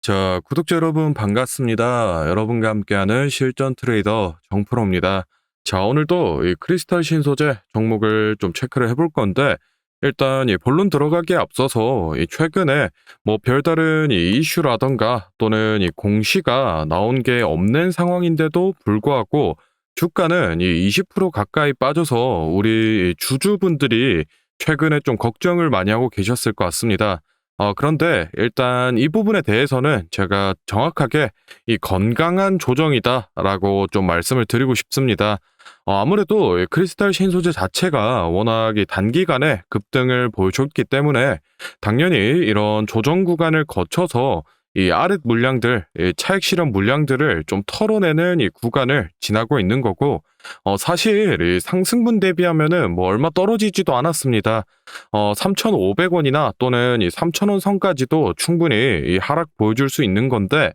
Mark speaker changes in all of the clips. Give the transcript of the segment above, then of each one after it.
Speaker 1: 자, 구독자 여러분 반갑습니다. 여러분과 함께하는 실전 트레이더 정프로입니다. 자, 오늘도 이 크리스탈 신소재 종목을 좀 체크를 해볼 건데, 일단 이 본론 들어가기에 앞서서 이 최근에 뭐 별다른 이 이슈라던가 또는 이 공시가 나온 게 없는 상황인데도 불구하고 주가는 이 20% 가까이 빠져서 우리 주주분들이 최근에 좀 걱정을 많이 하고 계셨을 것 같습니다. 그런데 일단 이 부분에 대해서는 제가 정확하게 이 건강한 조정이다라고 좀 말씀을 드리고 싶습니다. 아무래도 이 크리스탈 신소재 자체가 워낙 이 단기간에 급등을 보여줬기 때문에 당연히 이런 조정 구간을 거쳐서 이 아랫 물량들, 이 차익 실현 물량들을 좀 털어내는 이 구간을 지나고 있는 거고, 사실 이 상승분 대비하면은 뭐 얼마 떨어지지도 않았습니다. 3,500원이나 또는 이 3,000원 선까지도 충분히 이 하락 보여줄 수 있는 건데,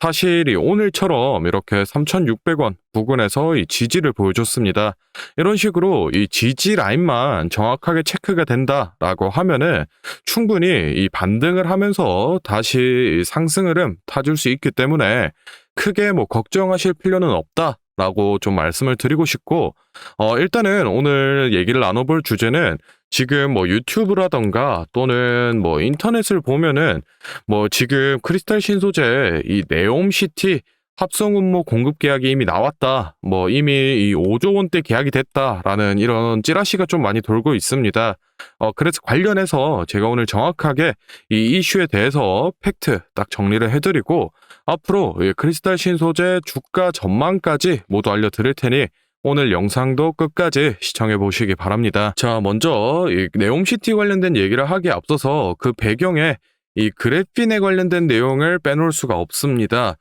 Speaker 1: 사실 이 오늘처럼 이렇게 3,600원 부근에서 이 지지를 보여줬습니다. 이런 식으로 이 지지 라인만 정확하게 체크가 된다라고 하면은 충분히 이 반등을 하면서 다시 상승 흐름 타줄 수 있기 때문에 크게 뭐 걱정하실 필요는 없다라고 좀 말씀을 드리고 싶고, 일단은 오늘 얘기를 나눠볼 주제는 지금 뭐 유튜브라던가 또는 뭐 인터넷을 보면은 뭐 지금 크리스탈 신소재 이 네옴시티 합성 운모 공급 계약이 이미 나왔다. 뭐 이미 이 5조 원대 계약이 됐다라는 이런 찌라시가 좀 많이 돌고 있습니다. 그래서 관련해서 제가 오늘 정확하게 이 이슈에 대해서 팩트 딱 정리를 해드리고 앞으로 이 크리스탈 신소재 주가 전망까지 모두 알려드릴 테니 오늘 영상도 끝까지 시청해 보시기 바랍니다. 자, 먼저 이 네옴시티 관련된 얘기를 하기에 앞서서 그 배경에 이 그래핀에 관련된 내용을 빼놓을 수가 없습니다.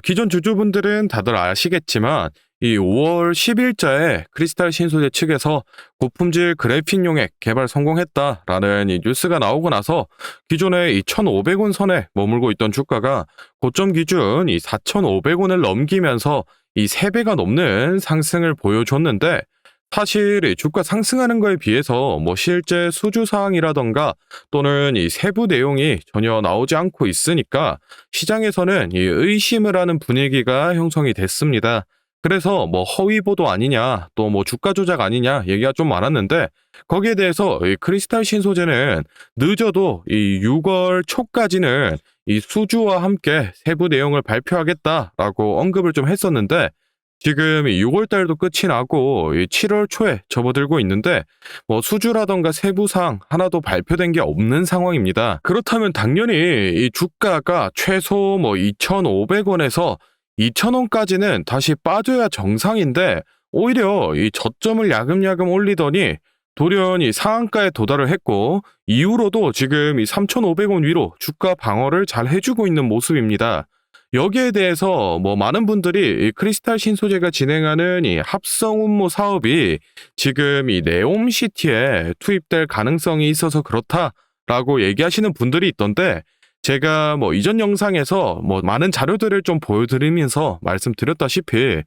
Speaker 1: 기존 주주분들은 다들 아시겠지만 이 5월 10일자에 크리스탈 신소재 측에서 고품질 그래핀 용액 개발 성공했다라는 이 뉴스가 나오고 나서 기존에 이 1,500원 선에 머물고 있던 주가가 고점 기준 이 4,500원을 넘기면서 이 3배가 넘는 상승을 보여줬는데, 사실 이 주가 상승하는 거에 비해서 뭐 실제 수주 사항이라던가 또는 이 세부 내용이 전혀 나오지 않고 있으니까 시장에서는 이 의심을 하는 분위기가 형성이 됐습니다. 그래서 뭐 허위 보도 아니냐, 또 뭐 주가 조작 아니냐 얘기가 좀 많았는데, 거기에 대해서 이 크리스탈 신소재는 늦어도 이 6월 초까지는 이 수주와 함께 세부 내용을 발표하겠다라고 언급을 좀 했었는데, 지금 6월 달도 끝이 나고 7월 초에 접어들고 있는데 뭐 수주라던가 세부사항 하나도 발표된 게 없는 상황입니다. 그렇다면 당연히 이 주가가 최소 뭐 2,500원에서 2,000원까지는 다시 빠져야 정상인데, 오히려 이 저점을 야금야금 올리더니 돌연히 상한가에 도달을 했고 이후로도 지금 이 3,500원 위로 주가 방어를 잘 해주고 있는 모습입니다. 여기에 대해서 뭐 많은 분들이 이 크리스탈 신소재가 진행하는 이 합성 운모 사업이 지금 이 네옴시티에 투입될 가능성이 있어서 그렇다라고 얘기하시는 분들이 있던데, 제가 뭐 이전 영상에서 뭐 많은 자료들을 좀 보여드리면서 말씀드렸다시피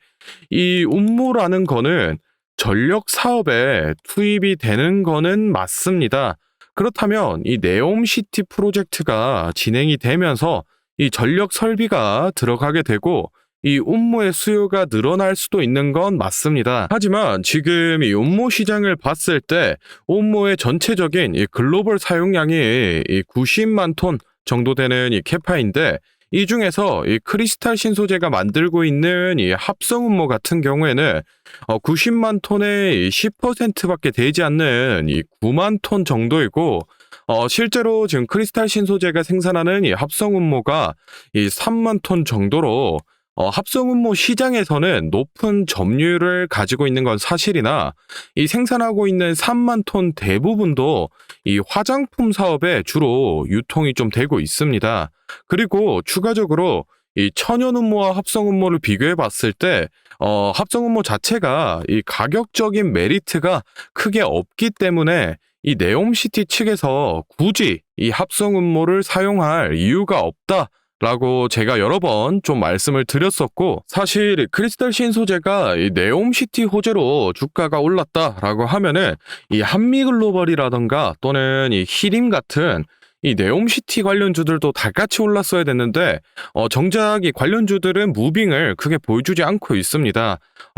Speaker 1: 이 운모라는 거는 전력 사업에 투입이 되는 거는 맞습니다. 그렇다면 이 네옴시티 프로젝트가 진행이 되면서 이 전력 설비가 들어가게 되고 이 운모의 수요가 늘어날 수도 있는 건 맞습니다. 하지만 지금 이 운모 시장을 봤을 때 운모의 전체적인 이 글로벌 사용량이 이 90만 톤 정도 되는 이 캐파인데, 이 중에서 이 크리스탈 신소재가 만들고 있는 이 합성 운모 같은 경우에는 90만 톤의 10%밖에 되지 않는 이 9만 톤 정도이고, 실제로 지금 크리스탈 신소재가 생산하는 이 합성 운모가 이 3만 톤 정도로 합성 운모 시장에서는 높은 점유율을 가지고 있는 건 사실이나 이 생산하고 있는 3만 톤 대부분도 이 화장품 사업에 주로 유통이 좀 되고 있습니다. 그리고 추가적으로 이 천연 운모와 합성 운모를 비교해 봤을 때 합성 운모 자체가 이 가격적인 메리트가 크게 없기 때문에 이 네옴시티 측에서 굳이 이 합성 운모를 사용할 이유가 없다 라고 제가 여러 번 좀 말씀을 드렸었고, 사실 크리스탈 신소재가 이 네옴시티 호재로 주가가 올랐다라고 하면은 이 한미글로벌이라던가 또는 이 히림 같은 이 네옴시티 관련주들도 다 같이 올랐어야 됐는데 정작 이 관련주들은 무빙을 크게 보여주지 않고 있습니다.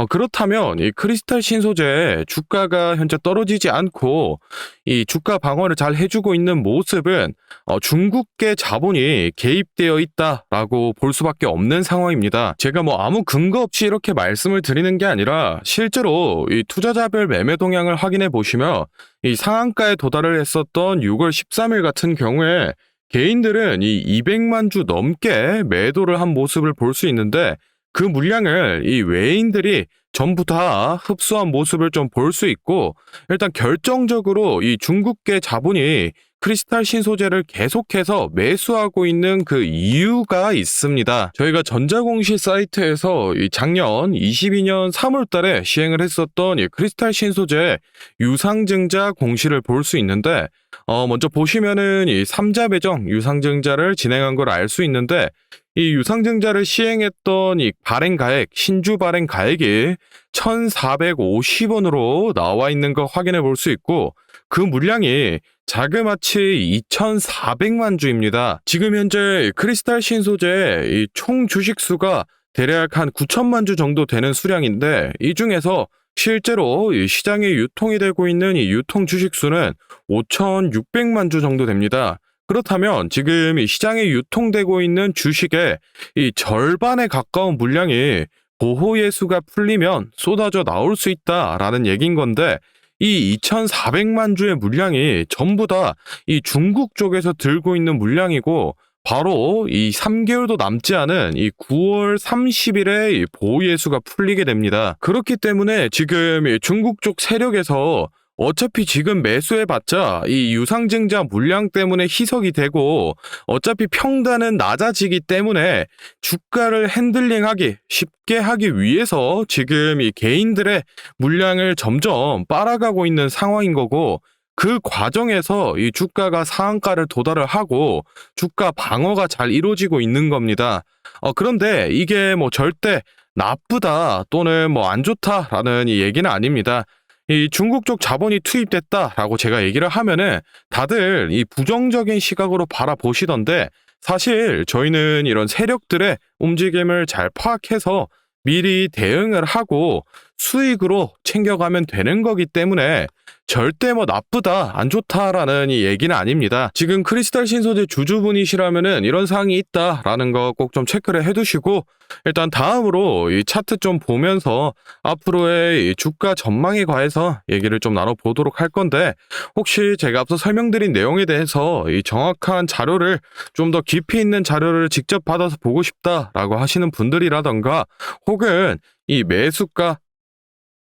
Speaker 1: 그렇다면 이 크리스탈 신소재 주가가 현재 떨어지지 않고 이 주가 방어를 잘 해주고 있는 모습은 중국계 자본이 개입되어 있다라고 볼 수밖에 없는 상황입니다. 제가 뭐 아무 근거 없이 이렇게 말씀을 드리는 게 아니라 실제로 이 투자자별 매매 동향을 확인해 보시면 이 상한가에 도달을 했었던 6월 13일 같은 경우에 개인들은 이 200만 주 넘게 매도를 한 모습을 볼 수 있는데 그 물량을 이 외인들이 전부 다 흡수한 모습을 좀 볼 수 있고 일단 결정적으로 이 중국계 자본이 크리스탈 신소재를 계속해서 매수하고 있는 그 이유가 있습니다. 저희가 전자공시 사이트에서 이 작년 22년 3월 달에 시행을 했었던 이 크리스탈 신소재 유상증자 공시를 볼 수 있는데 먼저 보시면은 이 3자 배정 유상증자를 진행한 걸 알 수 있는데 이 유상증자를 시행했던 이 발행가액, 신주 발행가액이 1,450원으로 나와 있는 거 확인해 볼 수 있고 그 물량이 자그마치 2,400만 주입니다. 지금 현재 크리스탈 신소재 총 주식 수가 대략 한 9천만 주 정도 되는 수량인데 이 중에서 실제로 시장에 유통이 되고 있는 이 유통 주식 수는 5,600만 주 정도 됩니다. 그렇다면 지금 이 시장에 유통되고 있는 주식의 이 절반에 가까운 물량이 보호 예수가 풀리면 쏟아져 나올 수 있다라는 얘기인 건데 이 2,400만 주의 물량이 전부 다 이 중국 쪽에서 들고 있는 물량이고 바로 이 3개월도 남지 않은 이 9월 30일에 이 보호 예수가 풀리게 됩니다. 그렇기 때문에 지금 이 중국 쪽 세력에서 어차피 지금 매수해봤자 이 유상증자 물량 때문에 희석이 되고 어차피 평단은 낮아지기 때문에 주가를 핸들링하기 쉽게 하기 위해서 지금 이 개인들의 물량을 점점 빨아가고 있는 상황인 거고 그 과정에서 이 주가가 상한가를 도달을 하고 주가 방어가 잘 이루어지고 있는 겁니다. 그런데 이게 뭐 절대 나쁘다 또는 뭐 안 좋다라는 이 얘기는 아닙니다. 이 중국 쪽 자본이 투입됐다라고 제가 얘기를 하면은 다들 이 부정적인 시각으로 바라보시던데 사실 저희는 이런 세력들의 움직임을 잘 파악해서 미리 대응을 하고 수익으로 챙겨가면 되는 거기 때문에 절대 뭐 나쁘다, 안 좋다라는 이 얘기는 아닙니다. 지금 크리스탈 신소재 주주분이시라면은 이런 사항이 있다라는 거 꼭 좀 체크를 해두시고 일단 다음으로 이 차트 좀 보면서 앞으로의 이 주가 전망에 관해서 얘기를 좀 나눠보도록 할 건데 혹시 제가 앞서 설명드린 내용에 대해서 이 정확한 자료를 좀 더 깊이 있는 자료를 직접 받아서 보고 싶다라고 하시는 분들이라던가 혹은 이 매수가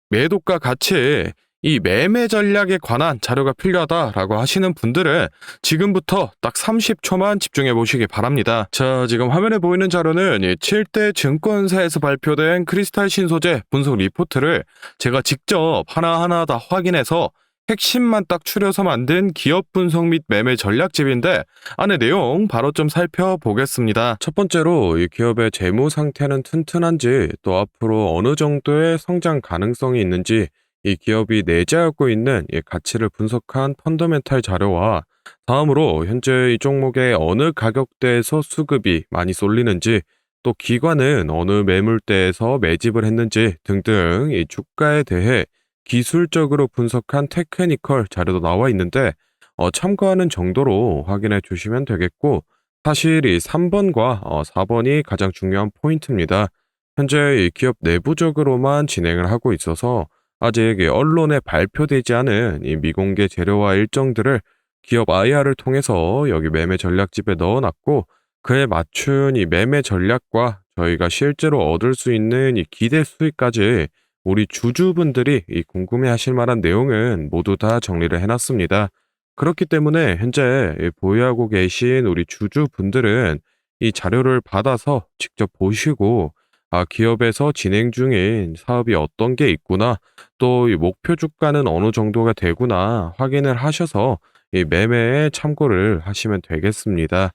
Speaker 1: 매도가 같이 이 매매 전략에 관한 자료가 필요하다라고 하시는 분들은 지금부터 딱 30초만 집중해 보시기 바랍니다. 자, 지금 화면에 보이는 자료는 7대 증권사에서 발표된 크리스탈 신소재 분석 리포트를 제가 직접 하나하나 다 확인해서 핵심만 딱 추려서 만든 기업 분석 및 매매 전략집인데 안에 내용 바로 좀 살펴보겠습니다. 첫 번째로 이 기업의 재무 상태는 튼튼한지 또 앞으로 어느 정도의 성장 가능성이 있는지 이 기업이 내재하고 있는 이 가치를 분석한 펀더멘탈 자료와 다음으로 현재 이 종목의 어느 가격대에서 수급이 많이 쏠리는지 또 기관은 어느 매물대에서 매집을 했는지 등등 이 주가에 대해 기술적으로 분석한 테크니컬 자료도 나와 있는데 참고하는 정도로 확인해 주시면 되겠고 사실 이 3번과 4번이 가장 중요한 포인트입니다. 현재 이 기업 내부적으로만 진행을 하고 있어서 아직 이 언론에 발표되지 않은 이 미공개 재료와 일정들을 기업 IR을 통해서 여기 매매 전략집에 넣어놨고 그에 맞춘 이 매매 전략과 저희가 실제로 얻을 수 있는 이 기대 수익까지 우리 주주분들이 이 궁금해하실 만한 내용은 모두 다 정리를 해놨습니다. 그렇기 때문에 현재 보유하고 계신 우리 주주분들은 이 자료를 받아서 직접 보시고 기업에서 진행 중인 사업이 어떤 게 있구나, 또 이 목표 주가는 어느 정도가 되구나 확인을 하셔서 이 매매에 참고를 하시면 되겠습니다.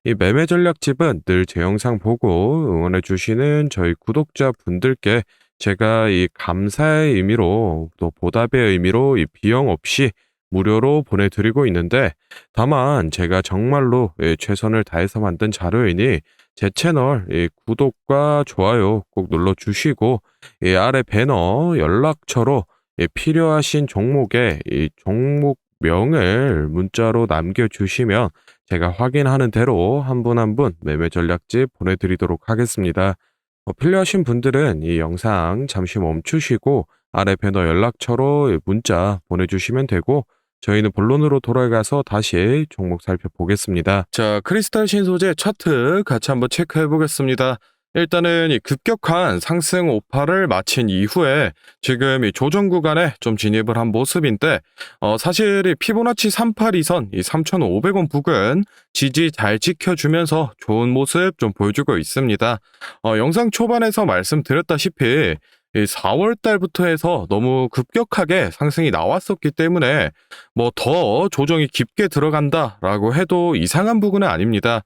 Speaker 1: 이 매매 전략집은 늘 제 영상 보고 응원해 주시는 저희 구독자분들께 제가 이 감사의 의미로 또 보답의 의미로 이 비용 없이 무료로 보내드리고 있는데, 다만 제가 정말로 최선을 다해서 만든 자료이니 제 채널 구독과 좋아요 꼭 눌러주시고, 아래 배너 연락처로 필요하신 종목의 종목명을 문자로 남겨주시면 제가 확인하는 대로 한 분 한 분 매매 전략집 보내드리도록 하겠습니다. 필요하신 분들은 이 영상 잠시 멈추시고 아래 배너 연락처로 문자 보내주시면 되고, 저희는 본론으로 돌아가서 다시 종목 살펴보겠습니다. 자, 크리스탈 신소재 차트 같이 한번 체크해 보겠습니다. 일단은 이 급격한 상승 오파를 마친 이후에 지금 이 조정 구간에 좀 진입을 한 모습인데, 사실 이 피보나치 382선 이 3,500원 부근 지지 잘 지켜주면서 좋은 모습 좀 보여주고 있습니다. 영상 초반에서 말씀드렸다시피 이 4월 달부터 해서 너무 급격하게 상승이 나왔었기 때문에 뭐 더 조정이 깊게 들어간다라고 해도 이상한 부분은 아닙니다.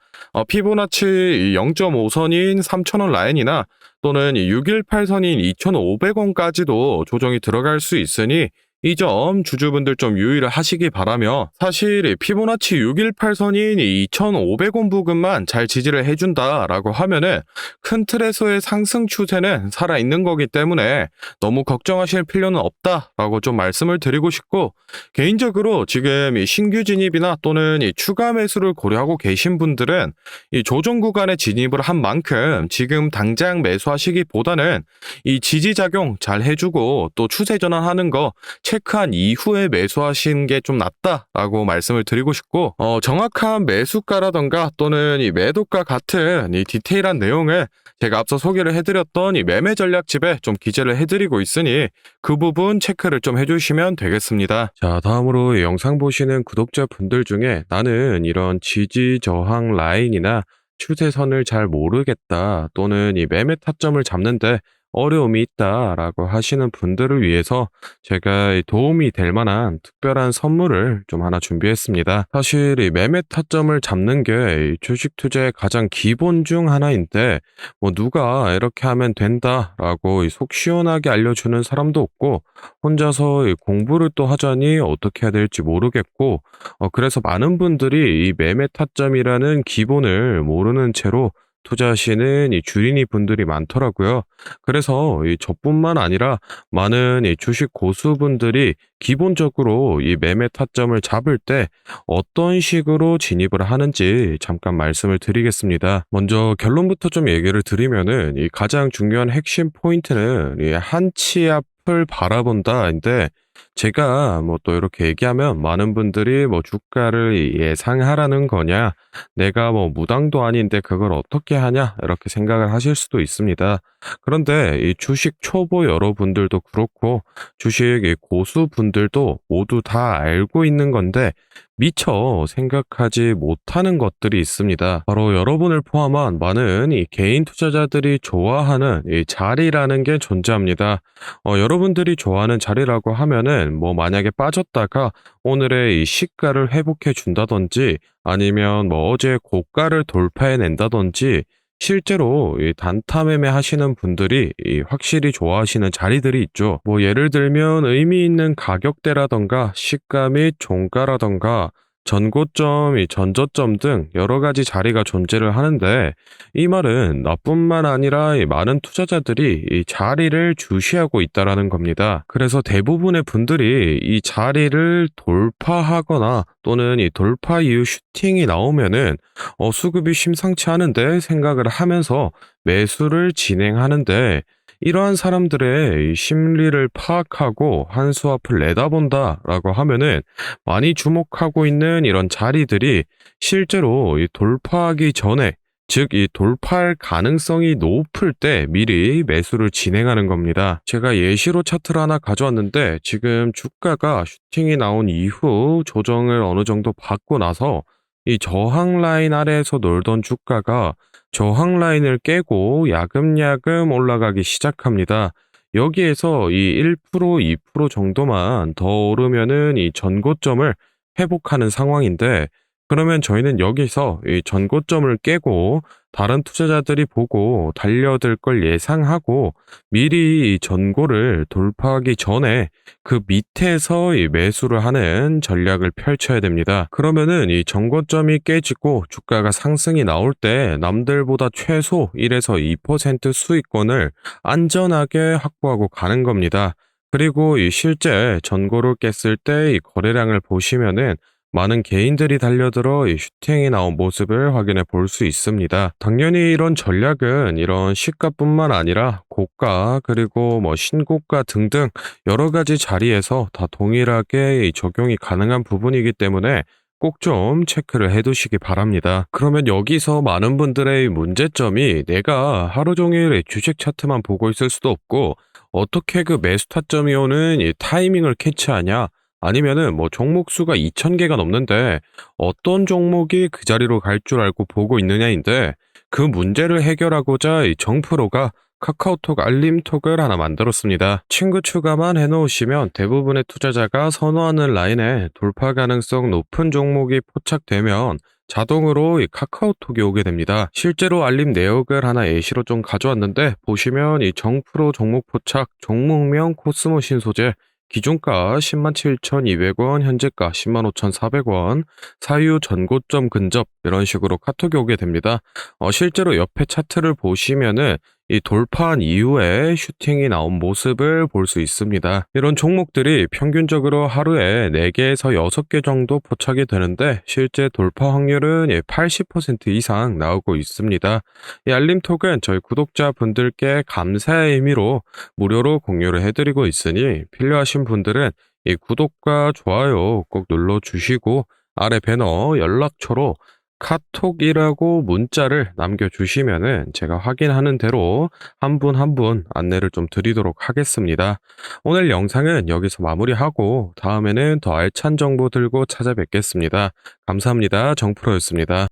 Speaker 1: 피보나치 0.5선인 3,000원 라인이나 또는 618선인 2,500원까지도 조정이 들어갈 수 있으니 이 점 주주분들 좀 유의를 하시기 바라며, 사실 이 피보나치 618선인 2,500원 부근만 잘 지지를 해준다라고 하면은 큰 틀에서의 상승 추세는 살아있는 거기 때문에 너무 걱정하실 필요는 없다라고 좀 말씀을 드리고 싶고, 개인적으로 지금 이 신규 진입이나 또는 이 추가 매수를 고려하고 계신 분들은 이 조정 구간에 진입을 한 만큼 지금 당장 매수하시기보다는 이 지지 작용 잘 해주고 또 추세 전환하는 거 체크한 이후에 매수하시는 게 좀 낫다라고 말씀을 드리고 싶고, 정확한 매수가라던가 또는 이 매도가 같은 이 디테일한 내용을 제가 앞서 소개를 해드렸던 이 매매 전략집에 좀 기재를 해드리고 있으니 그 부분 체크를 좀 해주시면 되겠습니다. 자, 다음으로 영상 보시는 구독자분들 중에 나는 이런 지지 저항 라인이나 추세선을 잘 모르겠다, 또는 이 매매 타점을 잡는데 어려움이 있다라고 하시는 분들을 위해서 제가 도움이 될 만한 특별한 선물을 좀 하나 준비했습니다. 사실 이 매매 타점을 잡는 게 주식 투자의 가장 기본 중 하나인데, 뭐 누가 이렇게 하면 된다라고 속 시원하게 알려주는 사람도 없고, 혼자서 이 공부를 또 하자니 어떻게 해야 될지 모르겠고, 그래서 많은 분들이 이 매매 타점이라는 기본을 모르는 채로 투자하시는 이 주린이 분들이 많더라고요. 그래서 이 저뿐만 아니라 많은 이 주식 고수분들이 기본적으로 이 매매 타점을 잡을 때 어떤 식으로 진입을 하는지 잠깐 말씀을 드리겠습니다. 먼저 결론부터 좀 얘기를 드리면은, 이 가장 중요한 핵심 포인트는 이 한치 앞을 바라본다인데, 제가 뭐 또 이렇게 얘기하면 많은 분들이 뭐 주가를 예상하라는 거냐, 내가 뭐 무당도 아닌데 그걸 어떻게 하냐, 이렇게 생각을 하실 수도 있습니다. 그런데 이 주식 초보 여러분들도 그렇고 주식 이 고수분들도 모두 다 알고 있는 건데 미처 생각하지 못하는 것들이 있습니다. 바로 여러분을 포함한 많은 이 개인 투자자들이 좋아하는 이 자리라는 게 존재합니다. 여러분들이 좋아하는 자리라고 하면은 뭐 만약에 빠졌다가 오늘의 이 시가를 회복해 준다든지, 아니면 뭐 어제 고가를 돌파해 낸다든지, 실제로 이 단타 매매 하시는 분들이 이 확실히 좋아하시는 자리들이 있죠. 뭐 예를 들면 의미 있는 가격대라던가 시가 및 종가라던가 전고점, 이 전저점 등 여러 가지 자리가 존재를 하는데, 이 말은 나뿐만 아니라 이 많은 투자자들이 이 자리를 주시하고 있다라는 겁니다. 그래서 대부분의 분들이 이 자리를 돌파하거나 또는 이 돌파 이후 슈팅이 나오면은 수급이 심상치 않은데 생각을 하면서 매수를 진행하는데, 이러한 사람들의 이 심리를 파악하고 한 수 앞을 내다본다라고 하면은 많이 주목하고 있는 이런 자리들이 실제로 이 돌파하기 전에, 즉 이 돌파할 가능성이 높을 때 미리 매수를 진행하는 겁니다. 제가 예시로 차트를 하나 가져왔는데, 지금 주가가 슈팅이 나온 이후 조정을 어느 정도 받고 나서 이 저항 라인 아래에서 놀던 주가가 저항 라인을 깨고 야금야금 올라가기 시작합니다. 여기에서 이 1%, 2% 정도만 더 오르면은 이 전고점을 회복하는 상황인데, 그러면 저희는 여기서 이 전고점을 깨고 다른 투자자들이 보고 달려들 걸 예상하고 미리 이 전고를 돌파하기 전에 그 밑에서 이 매수를 하는 전략을 펼쳐야 됩니다. 그러면은 이 전고점이 깨지고 주가가 상승이 나올 때 남들보다 최소 1에서 2% 수익권을 안전하게 확보하고 가는 겁니다. 그리고 이 실제 전고를 깼을 때 이 거래량을 보시면은 많은 개인들이 달려들어 이 슈팅이 나온 모습을 확인해 볼 수 있습니다. 당연히 이런 전략은 이런 시가뿐만 아니라 고가 그리고 뭐 신고가 등등 여러 가지 자리에서 다 동일하게 이 적용이 가능한 부분이기 때문에 꼭 좀 체크를 해 두시기 바랍니다. 그러면 여기서 많은 분들의 문제점이 내가 하루 종일 이 주식 차트만 보고 있을 수도 없고 어떻게 그 매수 타점이 오는 이 타이밍을 캐치하냐? 아니면은 뭐 종목 수가 2,000개가 넘는데 어떤 종목이 그 자리로 갈 줄 알고 보고 있느냐인데 그 문제를 해결하고자 이 정프로가 카카오톡 알림톡을 하나 만들었습니다. 친구 추가만 해놓으시면 대부분의 투자자가 선호하는 라인에 돌파 가능성 높은 종목이 포착되면 자동으로 이 카카오톡이 오게 됩니다. 실제로 알림 내역을 하나 예시로 좀 가져왔는데 보시면 이 정프로 종목 포착, 종목명 코스모 신소재 기준가 107,200원, 현재가 105,400원, 사유 전고점 근접 이런 식으로 카톡이 오게 됩니다. 실제로 옆에 차트를 보시면은 이 돌파한 이후에 슈팅이 나온 모습을 볼 수 있습니다. 이런 종목들이 평균적으로 하루에 4개에서 6개 정도 포착이 되는데 실제 돌파 확률은 80% 이상 나오고 있습니다. 이 알림톡은 저희 구독자분들께 감사의 의미로 무료로 공유를 해드리고 있으니 필요하신 분들은 이 구독과 좋아요 꼭 눌러주시고 아래 배너 연락처로 카톡이라고 문자를 남겨주시면은 제가 확인하는 대로 한 분 한 분 안내를 좀 드리도록 하겠습니다. 오늘 영상은 여기서 마무리하고 다음에는 더 알찬 정보 들고 찾아뵙겠습니다. 감사합니다. 정프로였습니다.